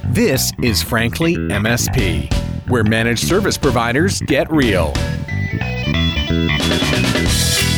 This is Frankly MSP, where managed service providers get real.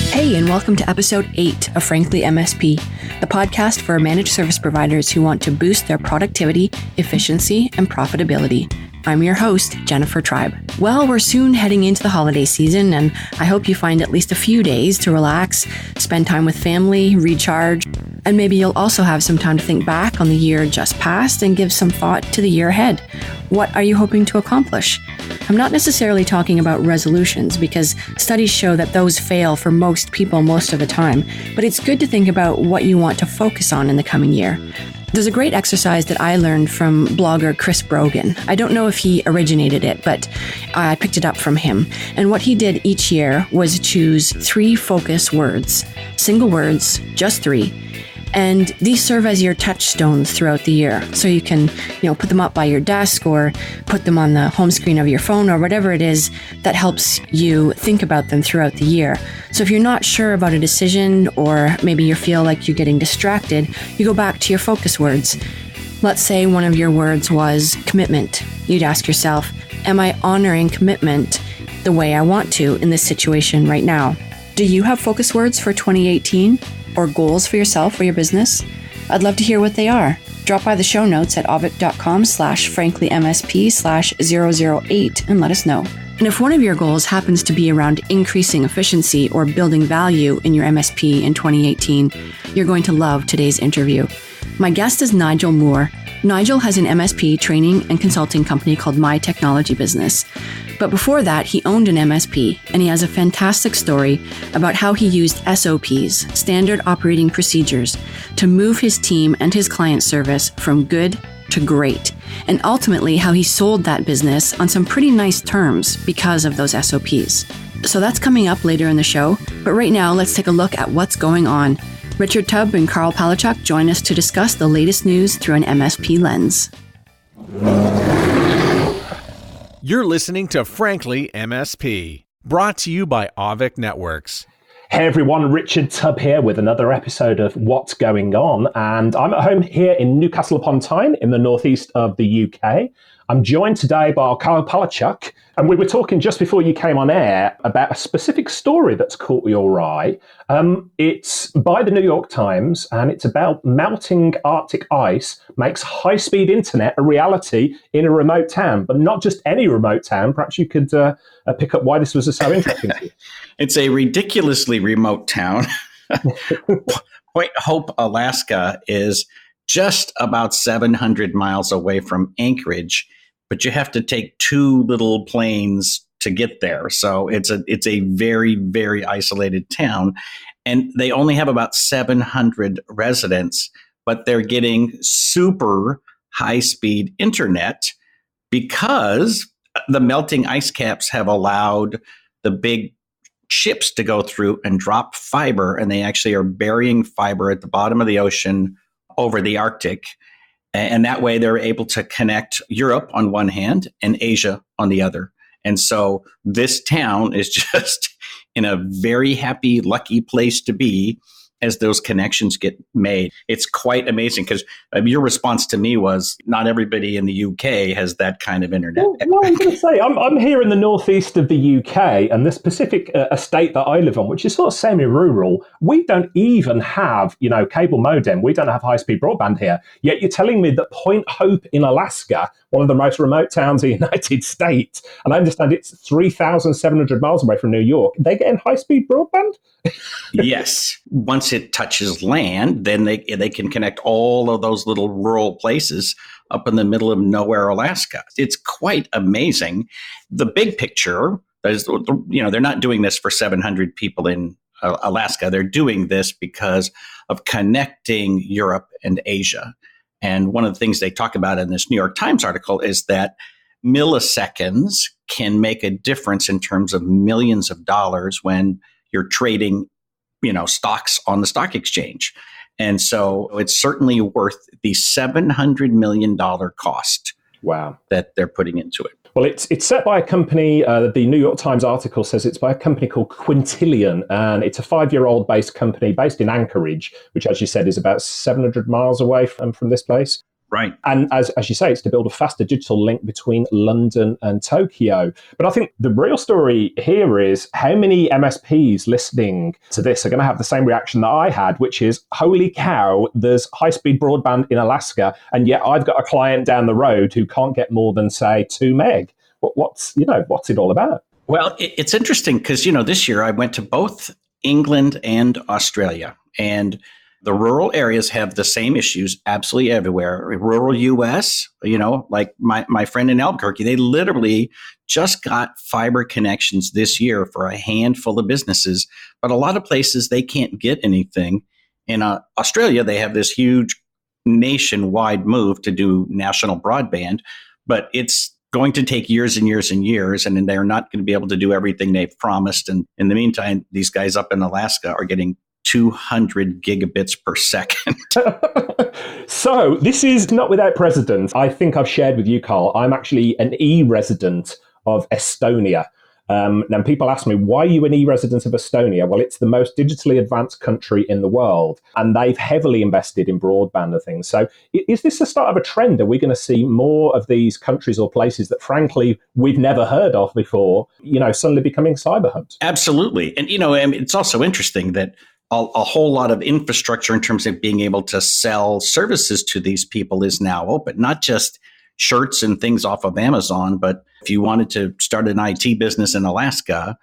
Hey, and welcome to episode 8 of Frankly MSP, the podcast for managed service providers who want to boost their productivity, efficiency, and profitability. I'm your host, Jennifer Tribe. Well, we're soon heading into the holiday season, and I hope you find at least a few days to relax, spend time with family, recharge, and maybe you'll also have some time to think back on the year just passed and give some thought to the year ahead. What are you hoping to accomplish? I'm not necessarily talking about resolutions because studies show that those fail for most people most of the time, but it's good to think about what you want to focus on in the coming year. There's a great exercise that I learned from blogger Chris Brogan. I don't know if he originated it, but I picked it up from him. And what he did each year was choose 3 focus words, single words, just 3. And these serve as your touchstones throughout the year. So you can, put them up by your desk or put them on the home screen of your phone or whatever it is that helps you think about them throughout the year. So if you're not sure about a decision or maybe you feel like you're getting distracted, you go back to your focus words. Let's say one of your words was commitment. You'd ask yourself, am I honoring commitment the way I want to in this situation right now? Do you have focus words for 2018? Or goals for yourself or your business? I'd love to hear what they are. Drop by the show notes at avik.com/franklymsp/008 and let us know. And if one of your goals happens to be around increasing efficiency or building value in your MSP in 2018, you're going to love today's interview. My guest is Nigel Moore. Nigel has an MSP training and consulting company called My Technology Business. But before that, he owned an MSP, and he has a fantastic story about how he used SOPs, standard operating procedures, to move his team and his client service from good to great, and ultimately how he sold that business on some pretty nice terms because of those SOPs. So that's coming up later in the show, but right now let's take a look at what's going on. Richard Tubb and Karl Palachuk join us to discuss the latest news through an MSP lens. You're listening to Frankly MSP, brought to you by Avik Networks. Hey everyone, Richard Tubb here with another episode of What's Going On, and I'm at home here in Newcastle upon Tyne in the northeast of the UK. I'm joined today by Karl Palachuk, and we were talking just before you came on air about a specific story that's caught your eye. It's by the New York Times, and it's about melting Arctic ice makes high-speed internet a reality in a remote town, but not just any remote town. Perhaps you could pick up why this was so interesting to you. It's a ridiculously remote town. Point Hope, Alaska is just about 700 miles away from Anchorage, but you have to take 2 little planes to get there. So it's a very, very isolated town. And they only have about 700 residents, but they're getting super high-speed internet because the melting ice caps have allowed the big ships to go through and drop fiber, and they actually are burying fiber at the bottom of the ocean over the Arctic. And that way they're able to connect Europe on one hand and Asia on the other. And so this town is just in a very happy, lucky place to be as those connections get made. It's quite amazing because your response to me was not everybody in the UK has that kind of internet. Well, I was going to say, I'm here in the northeast of the UK, and the specific estate that I live on, which is sort of semi-rural, we don't even have, cable modem. We don't have high-speed broadband here. Yet you're telling me that Point Hope in Alaska, one of the most remote towns in the United States, and I understand it's 3,700 miles away from New York, they're getting high-speed broadband? Yes. Once it touches land, then they can connect all of those little rural places up in the middle of nowhere, Alaska. It's quite amazing. The big picture is, they're not doing this for 700 people in Alaska. They're doing this because of connecting Europe and Asia. And one of the things they talk about in this New York Times article is that milliseconds can make a difference in terms of millions of dollars when you're trading, stocks on the stock exchange. And so it's certainly worth the $700 million cost. Wow. That they're putting into it. Well, it's set by a company, the New York Times article says it's by a company called Quintillion, and it's a 5-year-old based company based in Anchorage, which, as you said, is about 700 miles away from this place. Right. And as you say, it's to build a faster digital link between London and Tokyo. But I think the real story here is how many MSPs listening to this are going to have the same reaction that I had, which is, holy cow, there's high-speed broadband in Alaska, and yet I've got a client down the road who can't get more than, say, 2 meg. What's it all about? Well, it's interesting because, this year I went to both England and Australia, and the rural areas have the same issues absolutely everywhere. Rural U.S., like my friend in Albuquerque, they literally just got fiber connections this year for a handful of businesses. But a lot of places, they can't get anything. In Australia, they have this huge nationwide move to do national broadband, but it's going to take years and years and years, and they're not going to be able to do everything they've promised. And in the meantime, these guys up in Alaska are getting 200 gigabits per second. So this is not without precedent. I think I've shared with you, Karl, I'm actually an e-resident of Estonia. Now, people ask me, why are you an e-resident of Estonia? Well, it's the most digitally advanced country in the world, and they've heavily invested in broadband and things. So is this the start of a trend? Are we going to see more of these countries or places that, frankly, we've never heard of before, suddenly becoming cyber hubs? Absolutely. And, it's also interesting that a whole lot of infrastructure in terms of being able to sell services to these people is now open, not just shirts and things off of Amazon, but if you wanted to start an IT business in Alaska,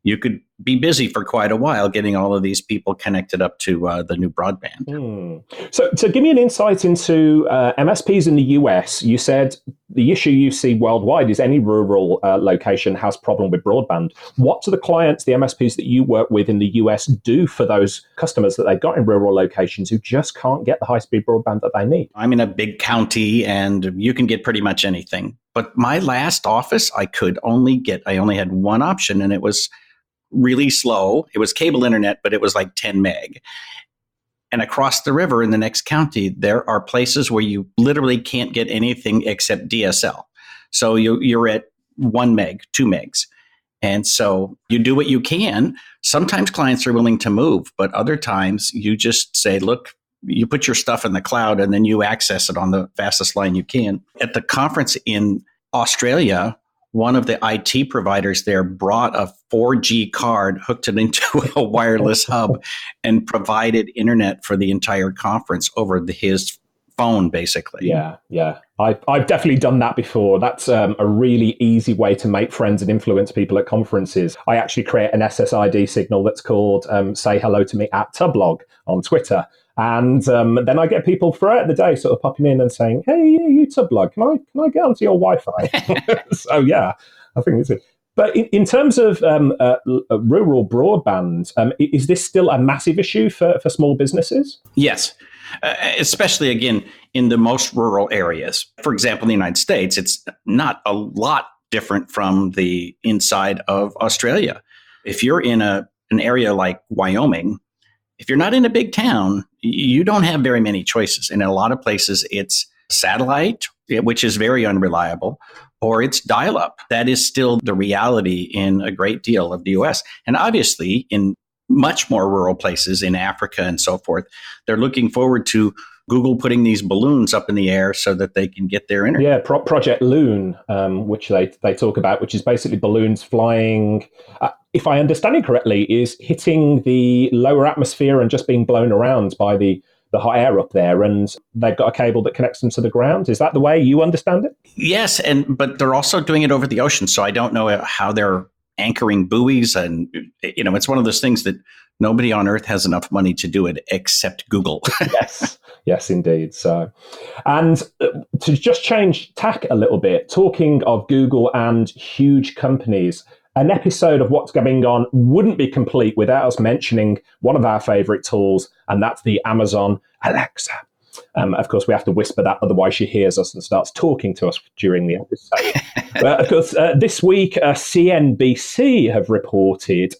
you could be busy for quite a while getting all of these people connected up to the new broadband. So give me an insight into MSPs in the US. You said the issue you see worldwide is any rural location has problem with broadband. What do the clients, the MSPs that you work with in the US, do for those customers that they've got in rural locations who just can't get the high-speed broadband that they need? I'm in a big county, and you can get pretty much anything. But my last office, I only had one option, and it was really slow. It was cable internet, but it was like 10 meg. And across the river in the next county, there are places where you literally can't get anything except DSL. So you're at 1 meg, 2 megs. And so you do what you can. Sometimes clients are willing to move, but other times you just say, look, you put your stuff in the cloud and then you access it on the fastest line you can. At the conference in Australia, one of the IT providers there brought a 4G card, hooked it into a wireless hub, and provided internet for the entire conference over his phone, basically. Yeah. I've definitely done that before. That's a really easy way to make friends and influence people at conferences. I actually create an SSID signal that's called Say Hello to Me at Tublog on Twitter. And then I get people throughout the day sort of popping in and saying, hey, you Tublog, can I get onto your Wi-Fi? So, yeah, I think it's it. But in terms of rural broadband, is this still a massive issue for small businesses? Yes, especially, again, in the most rural areas. For example, in the United States, it's not a lot different from the inside of Australia. If you're in an area like Wyoming, if you're not in a big town, you don't have very many choices. And in a lot of places, it's satellite, which is very unreliable, or it's dial-up. That is still the reality in a great deal of the U.S. And obviously, in much more rural places in Africa and so forth, they're looking forward to Google putting these balloons up in the air so that they can get their internet. Yeah, Project Loon, which they talk about, which is basically balloons flying, if I understand it correctly, is hitting the lower atmosphere and just being blown around by the hot air up there, and they've got a cable that connects them to the ground. Is that the way you understand it? Yes, but they're also doing it over the ocean, so I don't know how they're anchoring buoys, and it's one of those things that nobody on Earth has enough money to do it except Google. Yes, indeed. So, and to just change tack a little bit, talking of Google and huge companies, an episode of What's Going On wouldn't be complete without us mentioning one of our favorite tools, and that's the Amazon Alexa. Of course, we have to whisper that, otherwise she hears us and starts talking to us during the episode. Of course, this week, CNBC have reported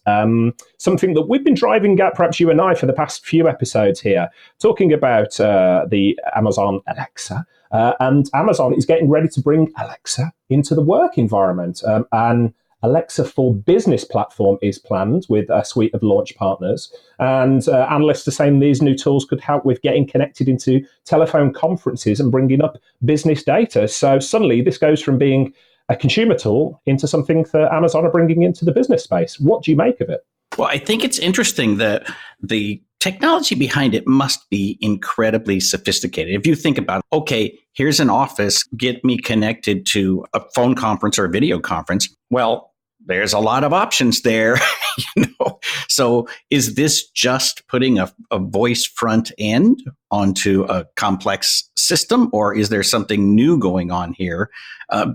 something that we've been driving at, perhaps you and I, for the past few episodes here, talking about the Amazon Alexa. And Amazon is getting ready to bring Alexa into the work environment. And Alexa for Business platform is planned with a suite of launch partners. And analysts are saying these new tools could help with getting connected into telephone conferences and bringing up business data. So suddenly this goes from being a consumer tool into something that Amazon are bringing into the business space. What do you make of it? Well, I think it's interesting that the technology behind it must be incredibly sophisticated. If you think about, okay, here's an office, get me connected to a phone conference or a video conference. Well, there's a lot of options there, So is this just putting a voice front end onto a complex system, or is there something new going on here?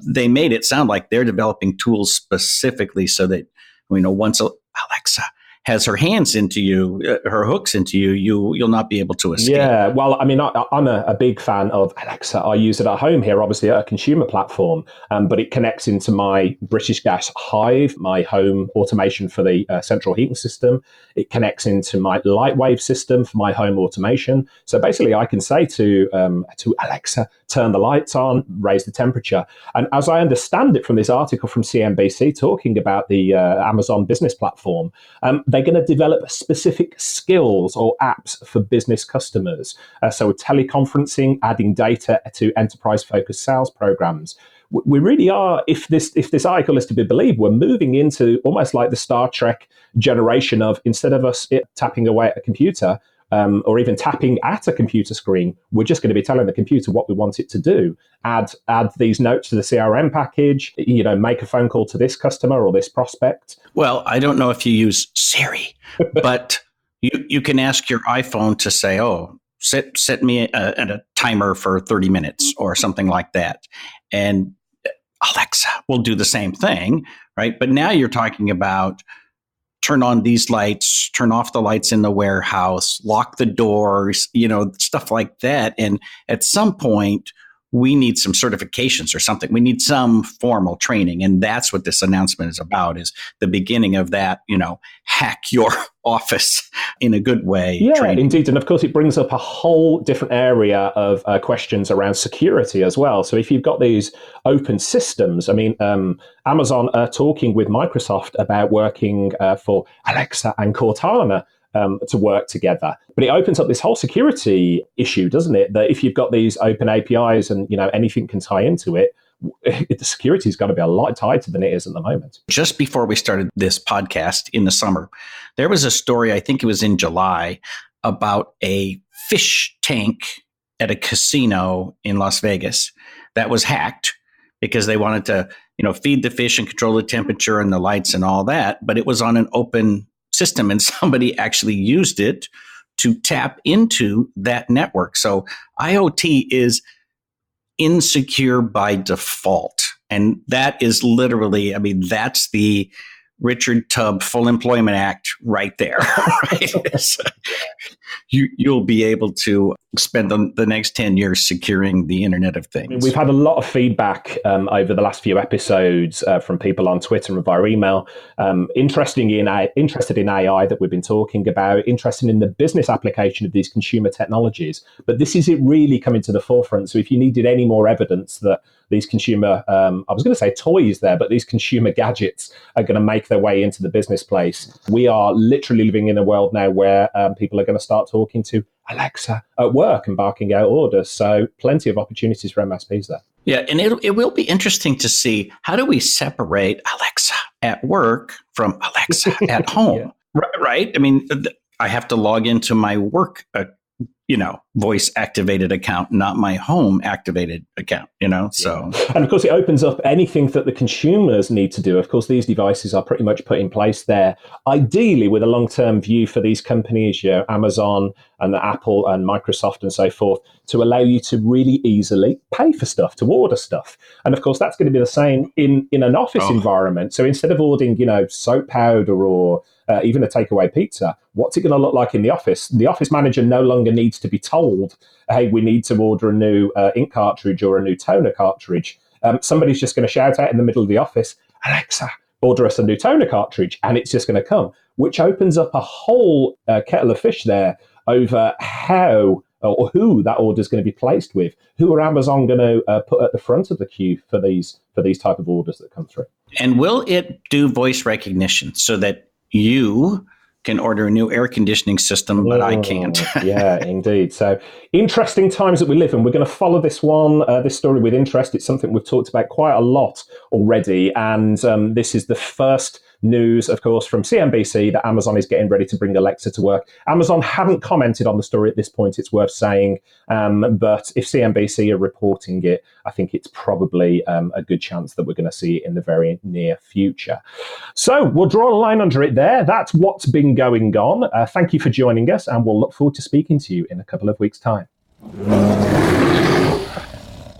They made it sound like they're developing tools specifically so that, once Alexa has her hands into you, her hooks into you, you'll not be able to escape. Yeah, well, I mean, I'm a big fan of Alexa. I use it at home here, obviously a consumer platform, but it connects into my British Gas Hive, my home automation for the central heating system. It connects into my Lightwave system for my home automation. So basically, I can say to Alexa, turn the lights on, raise the temperature. And as I understand it from this article from CNBC talking about the Amazon Business platform, they're going to develop specific skills or apps for business customers. So teleconferencing, adding data to enterprise-focused sales programs. We really are, if this article is to be believed, we're moving into almost like the Star Trek generation of, instead of us tapping away at a computer, or even tapping at a computer screen, we're just going to be telling the computer what we want it to do. Add these notes to the CRM package, make a phone call to this customer or this prospect. Well, I don't know if you use Siri, but you can ask your iPhone to say, set me a timer for 30 minutes or something like that. And Alexa will do the same thing, right? But now you're talking about turn on these lights, turn off the lights in the warehouse, lock the doors, stuff like that. And at some point, we need some certifications or something. We need some formal training. And that's what this announcement is about, is the beginning of that, hack your office in a good way. Yeah, training. Indeed. And of course, it brings up a whole different area of questions around security as well. So if you've got these open systems, I mean, Amazon are talking with Microsoft about working for Alexa and Cortana to work together. But it opens up this whole security issue, doesn't it? That if you've got these open APIs and, anything can tie into it, the security's got to be a lot tighter than it is at the moment. Just before we started this podcast in the summer, there was a story, I think it was in July, about a fish tank at a casino in Las Vegas that was hacked because they wanted to, feed the fish and control the temperature and the lights and all that. But it was on an open system, and somebody actually used it to tap into that network. So IoT is insecure by default. And that is literally, that's the Richard Tubb Full Employment Act right there. Right? You'll be able to spend the next 10 years securing the Internet of Things. We've had a lot of feedback over the last few episodes from people on Twitter and via email, interested in AI that we've been talking about, interested in the business application of these consumer technologies. But this is it really coming to the forefront. So if you needed any more evidence that these consumer, I was going to say toys there, but these consumer gadgets are going to make their way into the business place. We are literally living in a world now where people are going to start talking to Alexa at work and barking out orders. So plenty of opportunities for MSPs there. Yeah, and it will be interesting to see, how do we separate Alexa at work from Alexa at home, yeah. Right? I mean, I have to log into my work voice activated account, not my home activated account, so. And of course, it opens up anything that the consumers need to do. Of course, these devices are pretty much put in place there, ideally with a long-term view for these companies, Amazon and Apple and Microsoft and so forth, to allow you to really easily pay for stuff, to order stuff. And of course, that's going to be the same in an office environment. So instead of ordering, soap powder or even a takeaway pizza, what's it going to look like in the office? The office manager no longer needs to be told, hey, we need to order a new ink cartridge or a new toner cartridge. Somebody's just going to shout out in the middle of the office, Alexa, order us a new toner cartridge, and it's just going to come, which opens up a whole kettle of fish there over how or who that order is going to be placed with. Who are Amazon going to put at the front of the queue for these type of orders that come through? And will it do voice recognition so that you can order a new air conditioning system, but I can't? Yeah, indeed. So interesting times that we live in. We're going to follow this story with interest. It's something we've talked about quite a lot already. And this is the first news, of course, from CNBC that Amazon is getting ready to bring Alexa to work. Amazon haven't commented on the story at this point, it's worth saying. But if CNBC are reporting it, I think it's probably a good chance that we're going to see it in the very near future. So we'll draw a line under it there. That's what's been going on. Thank you for joining us, and we'll look forward to speaking to you in a couple of weeks' time.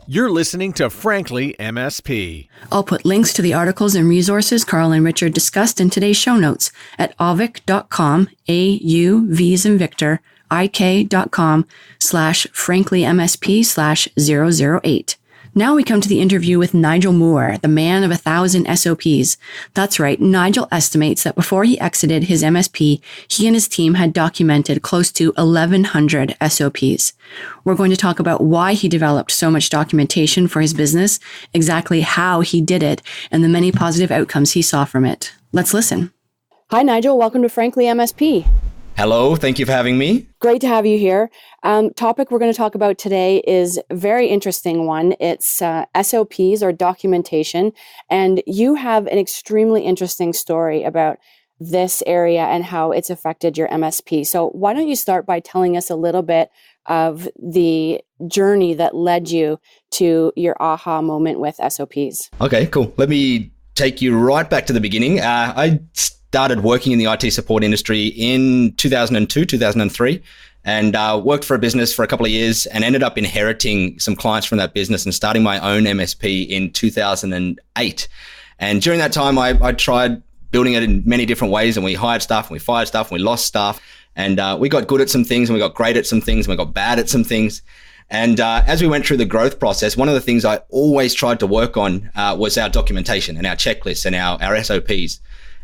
You're listening to Frankly MSP. I'll put links to the articles and resources Karl and Richard discussed in today's show notes at auvik.com, AUV as in Victor, ik.com/franklymsp/008. Now we come to the interview with Nigel Moore, the man of 1,000 SOPs. That's right, Nigel estimates that before he exited his MSP, he and his team had documented close to 1,100 SOPs. We're going to talk about why he developed so much documentation for his business, exactly how he did it, and the many positive outcomes he saw from it. Let's listen. Hi, Nigel. Welcome to Frankly MSP. Hello, thank you for having me. Great to have you here. Topic we're going to talk about today is a very interesting one. It's SOPs or documentation, and you have an extremely interesting story about this area and how it's affected your MSP. So why don't you start by telling us a little bit of the journey that led you to your aha moment with SOPs? Okay, cool. Let me take you right back to the beginning. I started working in the IT support industry in 2002, 2003, and worked for a business for a couple of years and ended up inheriting some clients from that business and starting my own MSP in 2008. And during that time, I tried building it in many different ways, and we hired staff and we fired staff and we lost staff. And we got good at some things and we got great at some things and we got bad at some things. And as we went through the growth process, one of the things I always tried to work on was our documentation and our checklists and our SOPs.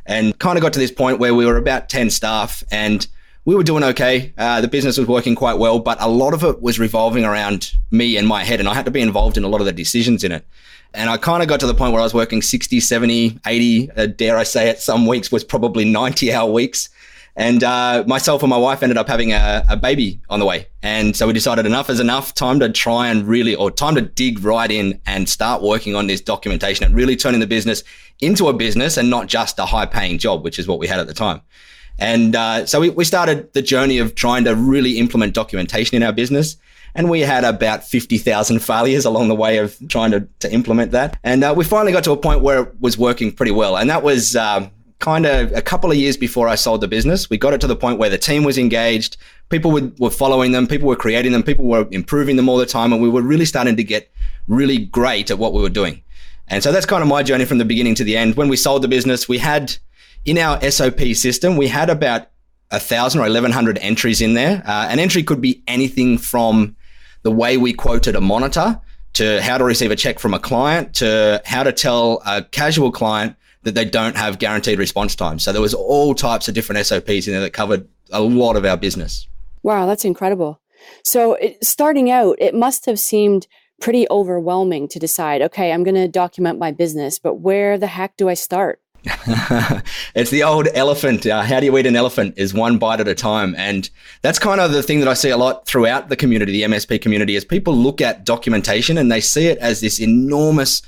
And kind of got to this point where we were about 10 staff and we were doing okay. The business was working quite well, but a lot of it was revolving around me and my head, and I had to be involved in a lot of the decisions in it. And I kind of got to the point where I was working 60, 70, 80, dare I say it, some weeks was probably 90-hour weeks. And myself and my wife ended up having a baby on the way. And so we decided enough is enough, time to dig right in and start working on this documentation and really turning the business into a business and not just a high paying job, which is what we had at the time. And so we started the journey of trying to really implement documentation in our business. And we had about 50,000 failures along the way of trying to implement that. And we finally got to a point where it was working pretty well. And that was kind of a couple of years before I sold the business. We got it to the point where the team was engaged, people were following them, people were creating them, people were improving them all the time, and we were really starting to get really great at what we were doing. And so that's kind of my journey from the beginning to the end. When we sold the business, we had, in our SOP system, we had about 1,000 or 1,100 entries in there. An entry could be anything from the way we quoted a monitor to how to receive a check from a client to how to tell a casual client that they don't have guaranteed response time. So there was all types of different SOPs in there that covered a lot of our business. Wow, that's incredible. So starting out, it must have seemed pretty overwhelming to decide, okay, I'm going to document my business, but where the heck do I start? It's the old elephant. How do you eat an elephant is one bite at a time. And that's kind of the thing that I see a lot throughout the community, the MSP community, is people look at documentation and they see it as this enormous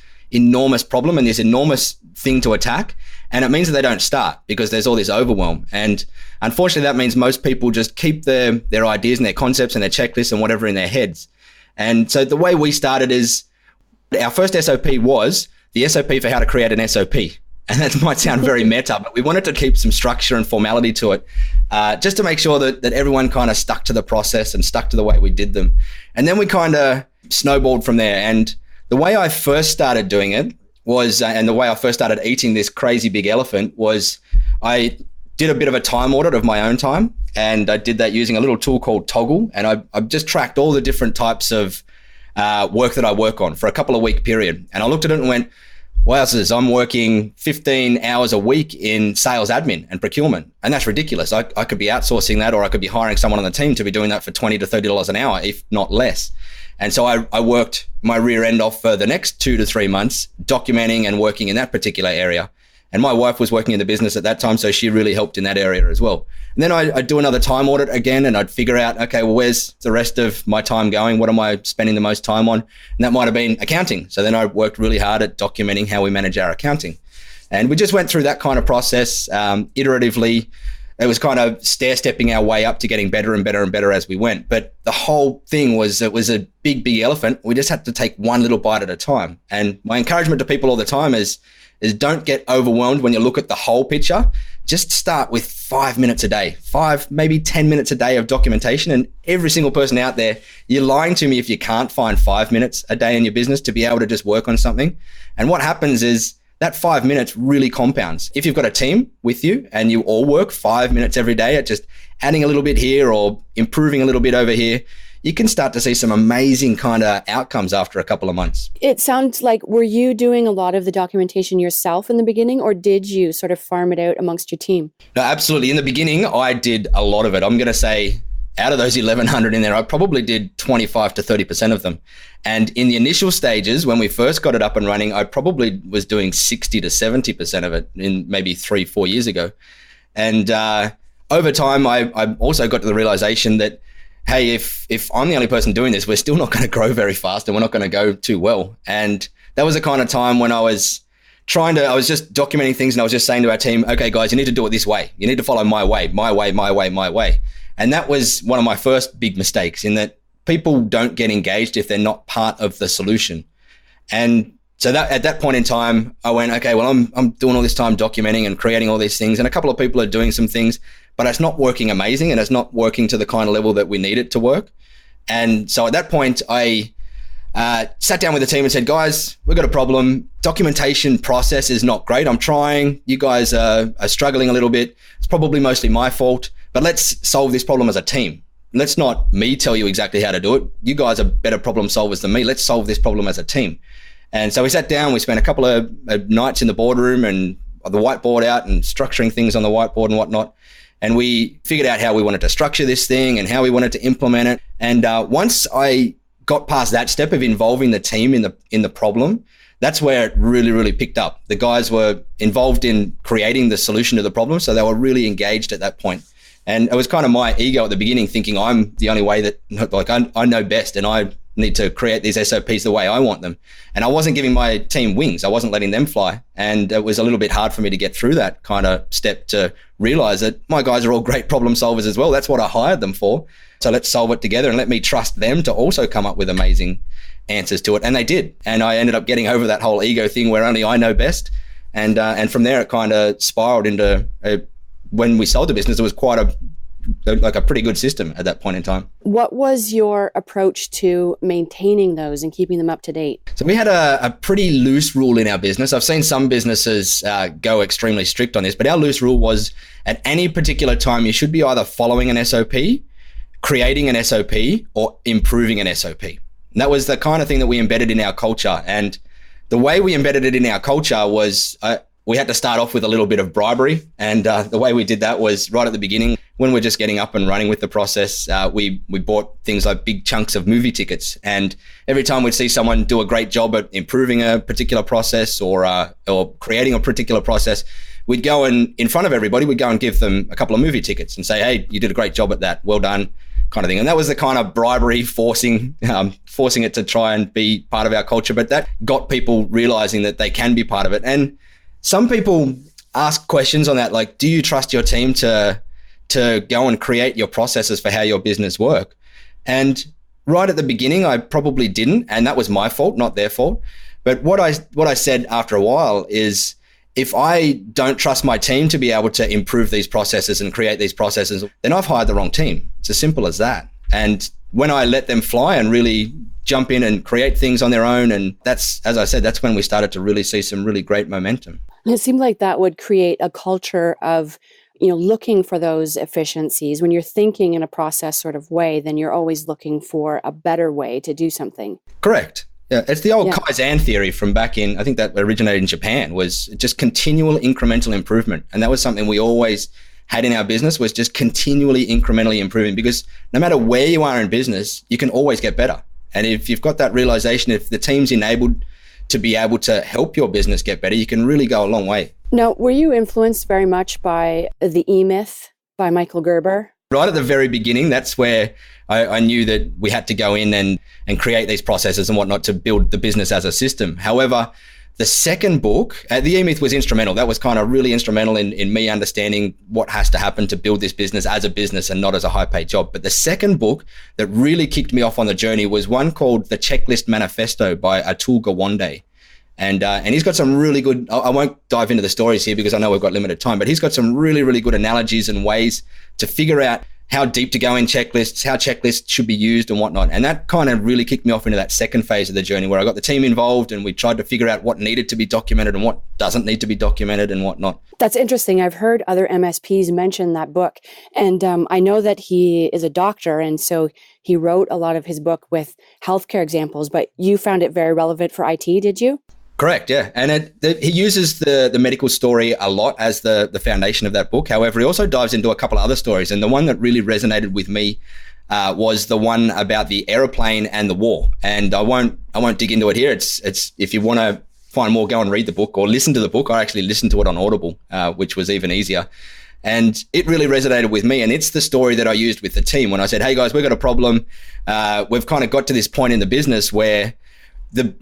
problem and this enormous thing to attack. And it means that they don't start because there's all this overwhelm. And unfortunately, that means most people just keep their ideas and their concepts and their checklists and whatever in their heads. And so the way we started is our first SOP was the SOP for how to create an SOP. And that might sound very meta, but we wanted to keep some structure and formality to it, just to make sure that everyone kind of stuck to the process and stuck to the way we did them. And then we kind of snowballed from there. And the way I first started doing it was, and the way I first started eating this crazy big elephant was I did a bit of a time audit of my own time. And I did that using a little tool called Toggle. And I just tracked all the different types of work that I work on for a couple of week period. And I looked at it and went, wowzers, I'm working 15 hours a week in sales admin and procurement. And that's ridiculous. I could be outsourcing that, or I could be hiring someone on the team to be doing that for $20 to $30 an hour, if not less. And so I worked my rear end off for the next 2 to 3 months, documenting and working in that particular area. And my wife was working in the business at that time, so she really helped in that area as well. And then I'd do another time audit again, and I'd figure out, okay, well, where's the rest of my time going? What am I spending the most time on? And that might have been accounting. So then I worked really hard at documenting how we manage our accounting. And we just went through that kind of process iteratively. It was kind of stair-stepping our way up to getting better and better and better as we went. But the whole thing was, it was a big, big elephant. We just had to take one little bite at a time. And my encouragement to people all the time is don't get overwhelmed when you look at the whole picture. Just start with 5 minutes a day, 5, maybe 10 minutes a day of documentation. And every single person out there, you're lying to me if you can't find 5 minutes a day in your business to be able to just work on something. And what happens is that 5 minutes really compounds. If you've got a team with you and you all work 5 minutes every day at just adding a little bit here or improving a little bit over here, you can start to see some amazing kind of outcomes after a couple of months. It sounds like, were you doing a lot of the documentation yourself in the beginning, or did you sort of farm it out amongst your team? No, absolutely. In the beginning, I did a lot of it. I'm going to say out of those 1,100 in there, I probably did 25 to 30% of them. And in the initial stages, when we first got it up and running, I probably was doing 60 to 70% of it in maybe 3-4 years ago. And over time, I also got to the realization that, hey, if I'm the only person doing this, we're still not going to grow very fast and we're not going to go too well. And that was the kind of time when I was just documenting things, and I was just saying to our team, okay, guys, you need to do it this way. You need to follow my way, my way, my way, my way. And that was one of my first big mistakes, in that people don't get engaged if they're not part of the solution. And so that at that point in time, I went, okay, well, I'm doing all this time documenting and creating all these things, and a couple of people are doing some things, but it's not working amazing, and it's not working to the kind of level that we need it to work. And so at that point, I sat down with the team and said, guys, we've got a problem. Documentation process is not great. I'm trying. You guys are struggling a little bit. It's probably mostly my fault, but let's solve this problem as a team. Let's not me tell you exactly how to do it. You guys are better problem solvers than me. Let's solve this problem as a team. And so we sat down, we spent a couple of nights in the boardroom and the whiteboard out and structuring things on the whiteboard and whatnot. And we figured out how we wanted to structure this thing and how we wanted to implement it. And once I got past that step of involving the team in the problem, that's where it really, really picked up. The guys were involved in creating the solution to the problem, so they were really engaged at that point. And it was kind of my ego at the beginning, thinking I'm the only way that, like, I know best and I need to create these SOPs the way I want them. And I wasn't giving my team wings. I wasn't letting them fly. And it was a little bit hard for me to get through that kind of step, to realize that my guys are all great problem solvers as well. That's what I hired them for. So let's solve it together and let me trust them to also come up with amazing answers to it. And they did. And I ended up getting over that whole ego thing where only I know best. And from there, it kind of spiraled into when we sold the business, it was quite a pretty good system at that point in time. What was your approach to maintaining those and keeping them up to date? So we had a pretty loose rule in our business. I've seen some businesses go extremely strict on this, but our loose rule was at any particular time, you should be either following an SOP, creating an SOP, or improving an SOP. And that was the kind of thing that we embedded in our culture. And the way we embedded it in our culture was we had to start off with a little bit of bribery. And the way we did that was right at the beginning, when we're just getting up and running with the process, we bought things like big chunks of movie tickets. And every time we'd see someone do a great job at improving a particular process or creating a particular process, we'd go and in front of everybody, we'd go and give them a couple of movie tickets and say, hey, you did a great job at that. Well done, kind of thing. And that was the kind of bribery, forcing it to try and be part of our culture. But that got people realizing that they can be part of it. And some people ask questions on that, like, do you trust your team to go and create your processes for how your business work? And right at the beginning, I probably didn't, and that was my fault, not their fault. But what I said after a while is, if I don't trust my team to be able to improve these processes and create these processes, then I've hired the wrong team. It's as simple as that. And when I let them fly and really jump in and create things on their own, and that's, as I said, that's when we started to really see some really great momentum. It seemed like that would create a culture of looking for those efficiencies, when you're thinking in a process sort of way, then you're always looking for a better way to do something. Correct. Yeah, it's the old Kaizen theory from back in, I think that originated in Japan, was just continual incremental improvement. And that was something we always had in our business, was just continually incrementally improving, because no matter where you are in business, you can always get better. And if you've got that realization, if the team's enabled to be able to help your business get better, you can really go a long way. Now, were you influenced very much by the E-Myth by Michael Gerber? Right at the very beginning, that's where I knew that we had to go in and create these processes and whatnot to build the business as a system. However, the second book, the E-Myth was instrumental. That was kind of really instrumental in me understanding what has to happen to build this business as a business and not as a high-paid job. But the second book that really kicked me off on the journey was one called The Checklist Manifesto by Atul Gawande. And he's got some really good, I won't dive into the stories here because I know we've got limited time, but he's got some really, really good analogies and ways to figure out how deep to go in checklists, how checklists should be used and whatnot. And that kind of really kicked me off into that second phase of the journey where I got the team involved and we tried to figure out what needed to be documented and what doesn't need to be documented and whatnot. That's interesting. I've heard other MSPs mention that book. And I know that he is a doctor. And so he wrote a lot of his book with healthcare examples, but you found it very relevant for IT, did you? Correct, yeah. And he uses the medical story a lot as the foundation of that book. However, he also dives into a couple of other stories. And the one that really resonated with me was the one about the airplane and the war. And I won't dig into it here. It's if you want to find more, go and read the book or listen to the book. I actually listened to it on Audible, which was even easier. And it really resonated with me. And it's the story that I used with the team when I said, hey guys, we've got a problem. We've kind of got to this point in the business where the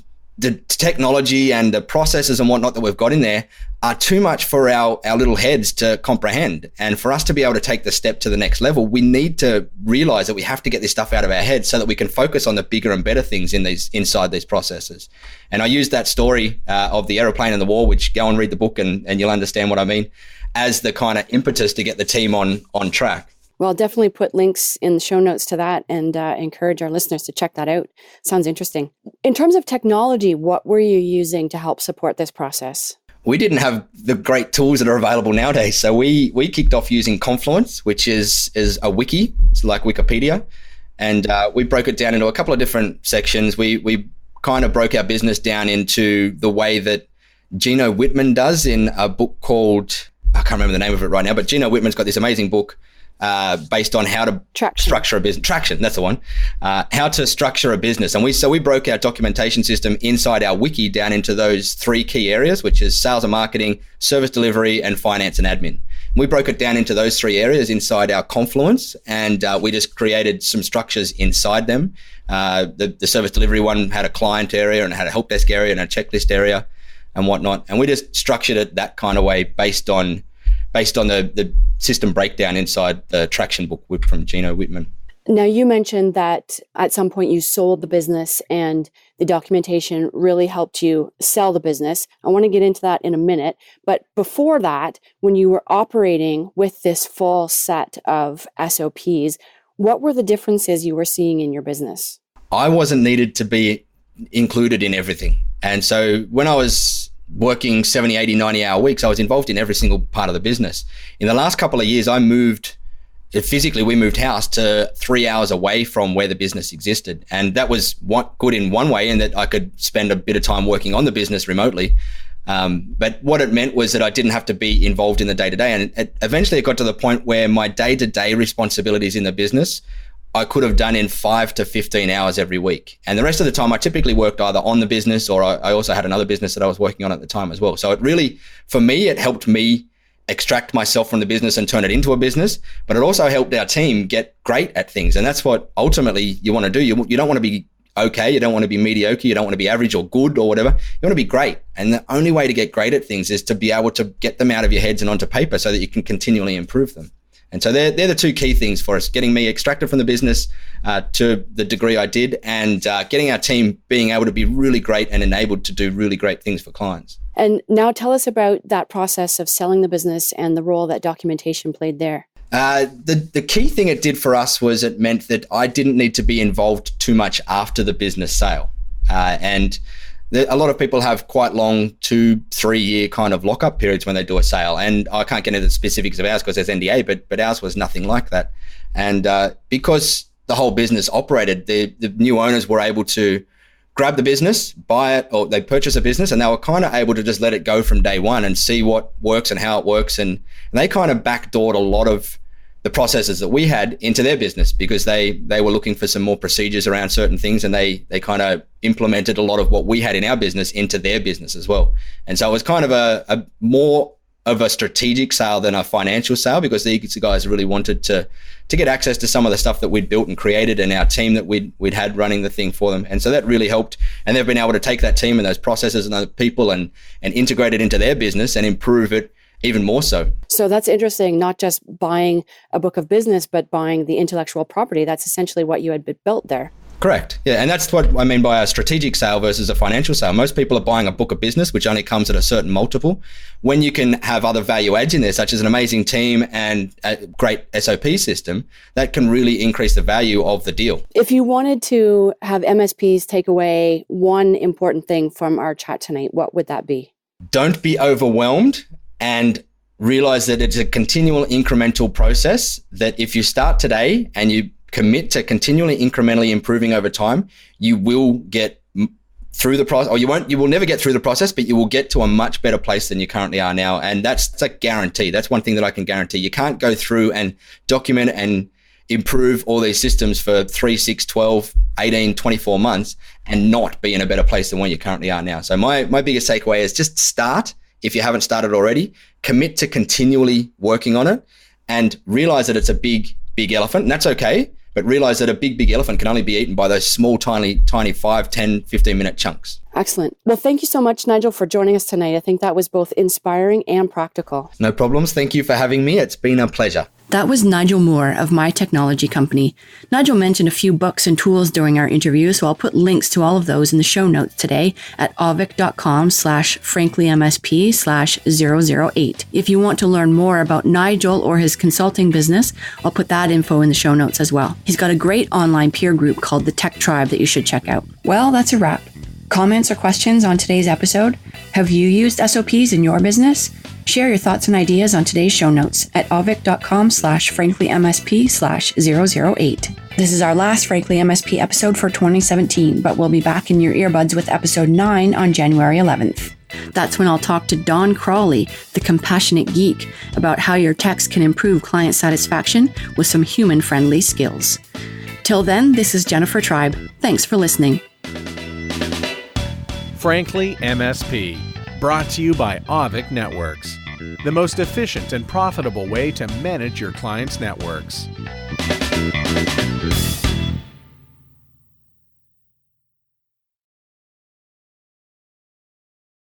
technology and the processes and whatnot that we've got in there are too much for our little heads to comprehend. And for us to be able to take the step to the next level, we need to realize that we have to get this stuff out of our heads so that we can focus on the bigger and better things inside these processes. And I used that story of the aeroplane and the war, which go and read the book and you'll understand what I mean, as the kind of impetus to get the team on track. Well, I'll definitely put links in the show notes to that and encourage our listeners to check that out. Sounds interesting. In terms of technology, what were you using to help support this process? We didn't have the great tools that are available nowadays. So we kicked off using Confluence, which is a wiki. It's like Wikipedia. And we broke it down into a couple of different sections. We kind of broke our business down into the way that Gino Wickman does in a book called, I can't remember the name of it right now, but Gino Wickman's got this amazing book based on how to structure a business. Traction, that's the one. How to structure a business. And we broke our documentation system inside our wiki down into those three key areas, which is sales and marketing, service delivery, and finance and admin. We broke it down into those three areas inside our Confluence, and we just created some structures inside them. The service delivery one had a client area and had a help desk area and a checklist area and whatnot. And we just structured it that kind of way based on the system breakdown inside the Traction book from Gino Wickman. Now, you mentioned that at some point you sold the business and the documentation really helped you sell the business. I want to get into that in a minute. But before that, when you were operating with this full set of SOPs, what were the differences you were seeing in your business? I wasn't needed to be included in everything. And so when I was working 70, 80, 90-hour weeks, I was involved in every single part of the business. In the last couple of years, we moved house to 3 hours away from where the business existed. And that was good in one way, in that I could spend a bit of time working on the business remotely. But what it meant was that I didn't have to be involved in the day-to-day. And eventually it got to the point where my day-to-day responsibilities in the business I could have done in 5 to 15 hours every week. And the rest of the time I typically worked either on the business, or I also had another business that I was working on at the time as well. So it really, for me, it helped me extract myself from the business and turn it into a business, but it also helped our team get great at things. And that's what ultimately you want to do. You don't want to be okay. You don't want to be mediocre. You don't want to be average or good or whatever. You want to be great. And the only way to get great at things is to be able to get them out of your heads and onto paper so that you can continually improve them. And so they're the two key things for us: getting me extracted from the business to the degree I did, and getting our team being able to be really great and enabled to do really great things for clients. And now tell us about that process of selling the business and the role that documentation played there. The key thing it did for us was it meant that I didn't need to be involved too much after the business sale. And A lot of people have quite long 2-3 year kind of lockup periods when they do a sale. And I can't get into the specifics of ours because there's NDA, but ours was nothing like that. And because the whole business operated, the new owners were able to grab the business, buy it, or they purchase a business, and they were kind of able to just let it go from day one and see what works and how it works. And they kind of backdoored a lot of the processes that we had into their business because they were looking for some more procedures around certain things, and they kind of implemented a lot of what we had in our business into their business as well. And so it was kind of a more of a strategic sale than a financial sale because these guys really wanted to get access to some of the stuff that we'd built and created and our team that we'd had running the thing for them. And so that really helped. And they've been able to take that team and those processes and those people and integrate it into their business and improve it even more so. So that's interesting, not just buying a book of business, but buying the intellectual property. That's essentially what you had built there. Correct. Yeah. And that's what I mean by a strategic sale versus a financial sale. Most people are buying a book of business, which only comes at a certain multiple. When you can have other value adds in there, such as an amazing team and a great SOP system, that can really increase the value of the deal. If you wanted to have MSPs take away one important thing from our chat tonight, what would that be? Don't be overwhelmed and realize that it's a continual incremental process, that if you start today and you commit to continually incrementally improving over time, you will get through the process, or you will never get through the process, but you will get to a much better place than you currently are now. And that's a guarantee. That's one thing that I can guarantee. You can't go through and document and improve all these systems for 3, 6, 12, 18, 24 months and not be in a better place than where you currently are now. So my biggest takeaway is just start. If you haven't started already, commit to continually working on it and realize that it's a big elephant, and that's okay. But realize that a big elephant can only be eaten by those small, tiny 5, 10, 15-minute chunks. Excellent. Well, thank you so much, Nigel, for joining us tonight. I think that was both inspiring and practical. No problems. Thank you for having me. It's been a pleasure. That was Nigel Moore of My Technology Company. Nigel mentioned a few books and tools during our interview, so I'll put links to all of those in the show notes today at avik.com/franklymsp/008. If you want to learn more about Nigel or his consulting business, I'll put that info in the show notes as well. He's got a great online peer group called the Tech Tribe that you should check out. Well, that's a wrap. Comments or questions on today's episode? Have you used SOPs in your business? Share your thoughts and ideas on today's show notes at avik.com/franklymsp/008. This is our last Frankly MSP episode for 2017, but we'll be back in your earbuds with episode 9 on January 11th. That's when I'll talk to Don Crawley, the compassionate geek, about how your techs can improve client satisfaction with some human-friendly skills. Till then, this is Jennifer Tribe. Thanks for listening. Frankly MSP, brought to you by Avik Networks, the most efficient and profitable way to manage your clients' networks.